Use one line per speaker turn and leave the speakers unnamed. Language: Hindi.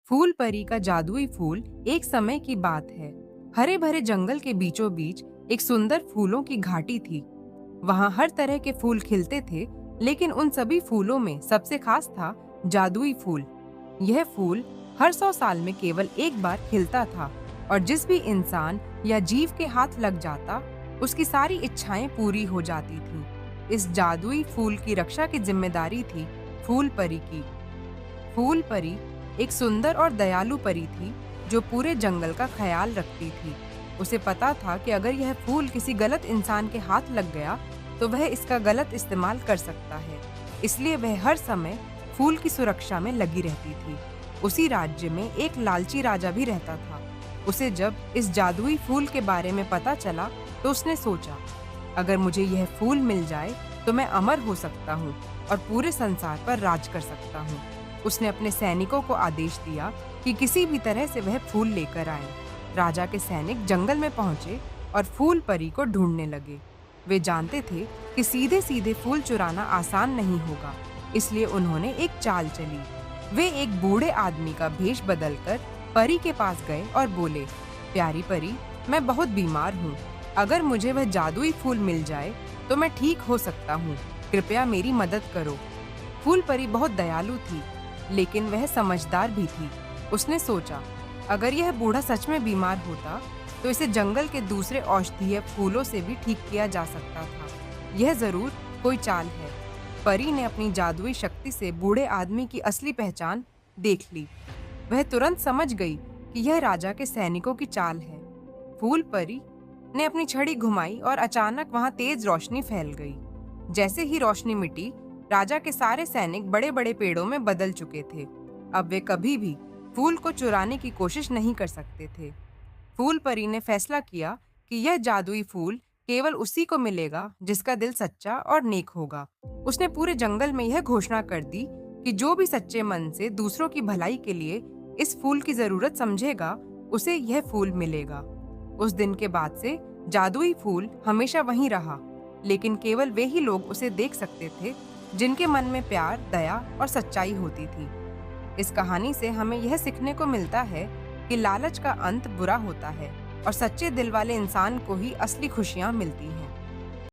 फूल परी का जादुई फूल। एक समय की बात है। हरे भरे जंगल के बीचों बीच एक सुंदर फूलों की घाटी थी। वहां हर तरह के फूल खिलते थे, लेकिन उन सभी फूलों में सबसे खास था जादुई फूल। यह फूल हर 100 साल में केवल एक बार खिलता था और जिस भी इंसान या जीव के हाथ लग जाता, उसकी सारी इच्छाएं पूरी हो जाती थीं। इस जादुई फूल की रक्षा की जिम्मेदारी थी फूल परी की। फूल परी एक सुंदर और दयालु परी थी जो पूरे जंगल का ख्याल रखती थी। उसे पता था कि अगर यह फूल किसी गलत इंसान के हाथ लग गया तो वह इसका गलत इस्तेमाल कर सकता है। इसलिए वह हर समय फूल की सुरक्षा में लगी रहती थी। उसी राज्य में एक लालची राजा भी रहता था। उसे जब इस जादुई फूल के बारे में पता चला तो उसने सोचा, अगर मुझे यह फूल मिल जाए तो मैं अमर हो सकता हूँ और पूरे संसार पर राज कर सकता हूँ। उसने अपने सैनिकों को आदेश दिया कि किसी भी तरह से वह फूल लेकर आए। राजा के सैनिक जंगल में पहुंचे और फूल परी को ढूंढने लगे। वे जानते थे कि सीधे सीधे फूल चुराना आसान नहीं होगा, इसलिए उन्होंने एक चाल चली। वे एक बूढ़े आदमी का भेष बदलकर परी के पास गए और बोले, प्यारी परी, मैं बहुत बीमार हूँ। अगर मुझे वह जादुई फूल मिल जाए तो मैं ठीक हो सकता हूँ। कृपया मेरी मदद करो। फूल परी बहुत दयालु थी, लेकिन वह समझदार भी थी। उसने सोचा, अगर यह बूढ़ा सच में बीमार होता तो इसे जंगल के दूसरे औषधीय फूलों से भी ठीक किया जा सकता था। यह जरूर कोई चाल है। परी ने अपनी जादुई शक्ति से बूढ़े आदमी की असली पहचान देख ली। वह तुरंत समझ गई कि यह राजा के सैनिकों की चाल है। फूल परी ने अपनी छड़ी घुमाई और अचानक वहां तेज रोशनी फैल गई। जैसे ही रोशनी मिटी, राजा के सारे सैनिक बड़े बड़े पेड़ों में बदल चुके थे। अब वे कभी भी फूल को चुराने की कोशिश नहीं कर सकते थे। फूल परी ने फैसला किया कि यह जादुई फूल केवल उसी को मिलेगा जिसका दिल सच्चा और नेक होगा। उसने पूरे जंगल में यह घोषणा कर दी कि जो भी सच्चे मन से दूसरों की भलाई के लिए इस फूल की जरूरत समझेगा, उसे यह फूल मिलेगा। उस दिन के बाद से जादुई फूल हमेशा वहीं रहा, लेकिन केवल वे ही लोग उसे देख सकते थे जिनके मन में प्यार, दया और सच्चाई होती थी। इस कहानी से हमें यह सीखने को मिलता है कि लालच का अंत बुरा होता है और सच्चे दिल वाले इंसान को ही असली खुशियां मिलती हैं।